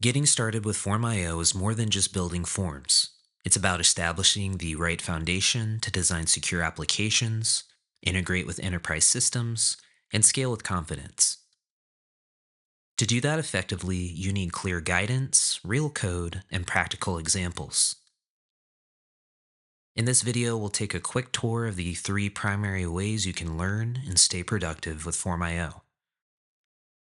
Getting started with Form.IO is more than just building forms. It's about establishing the right foundation to design secure applications, integrate with enterprise systems, and scale with confidence. To do that effectively, you need clear guidance, real code, and practical examples. In this video, we'll take a quick tour of the three primary ways you can learn and stay productive with Form.IO: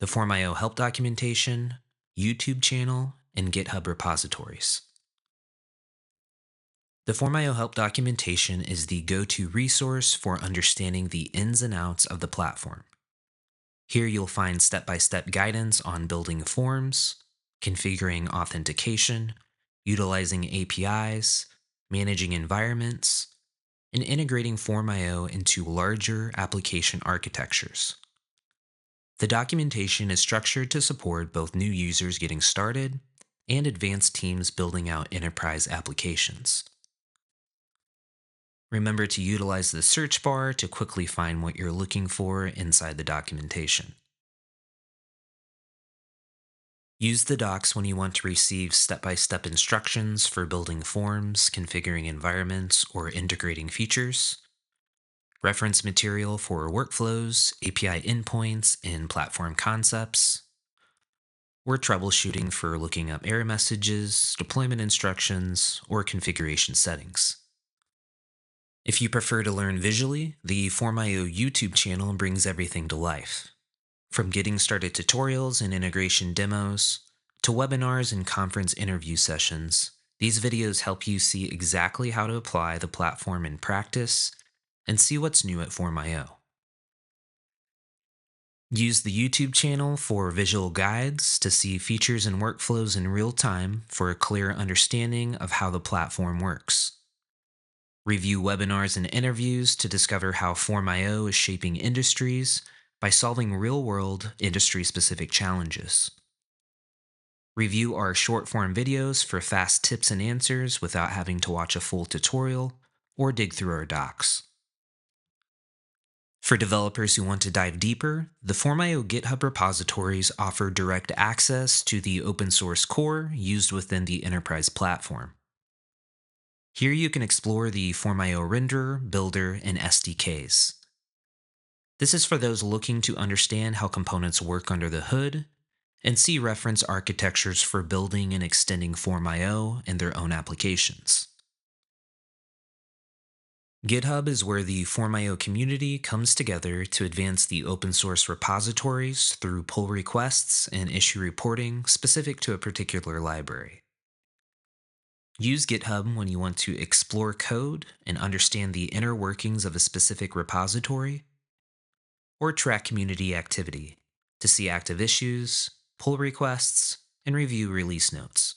the Form.IO help documentation, YouTube channel, and GitHub repositories. The Form.IO help documentation is the go-to resource for understanding the ins and outs of the platform. Here you'll find step-by-step guidance on building forms, configuring authentication, utilizing APIs, managing environments, and integrating Form.IO into larger application architectures. The documentation is structured to support both new users getting started and advanced teams building out enterprise applications. Remember to utilize the search bar to quickly find what you're looking for inside the documentation. Use the docs when you want to receive step-by-step instructions for building forms, configuring environments, or integrating features. Reference material for workflows, API endpoints, and platform concepts. Or troubleshooting for looking up error messages, deployment instructions, or configuration settings. If you prefer to learn visually, the Form.IO YouTube channel brings everything to life. From getting started tutorials and integration demos, to webinars and conference interview sessions, these videos help you see exactly how to apply the platform in practice and see what's new at Form.IO. Use the YouTube channel for visual guides to see features and workflows in real time for a clear understanding of how the platform works. Review webinars and interviews to discover how Form.IO is shaping industries by solving real-world, industry-specific challenges. Review our short-form videos for fast tips and answers without having to watch a full tutorial or dig through our docs. For developers who want to dive deeper, the Form.IO GitHub repositories offer direct access to the open-source core used within the enterprise platform. Here you can explore the Form.IO renderer, builder, and SDKs. This is for those looking to understand how components work under the hood and see reference architectures for building and extending Form.IO and their own applications. GitHub is where the Form.IO community comes together to advance the open source repositories through pull requests and issue reporting specific to a particular library. Use GitHub when you want to explore code and understand the inner workings of a specific repository, or track community activity to see active issues, pull requests, and review release notes.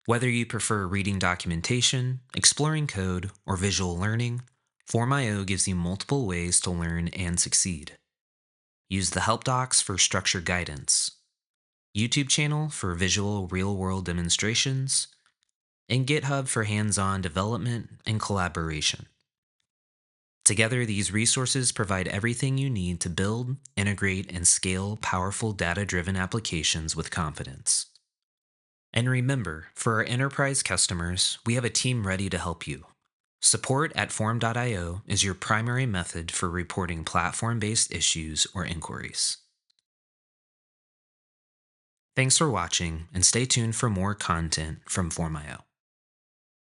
Whether you prefer reading documentation, exploring code, or visual learning, Form.IO gives you multiple ways to learn and succeed. Use the help docs for structured guidance, YouTube channel for visual real-world demonstrations, and GitHub for hands-on development and collaboration. Together, these resources provide everything you need to build, integrate, and scale powerful data-driven applications with confidence. And remember, for our enterprise customers, we have a team ready to help you. Support at Form.IO is your primary method for reporting platform-based issues or inquiries. Thanks for watching, and stay tuned for more content from Form.IO.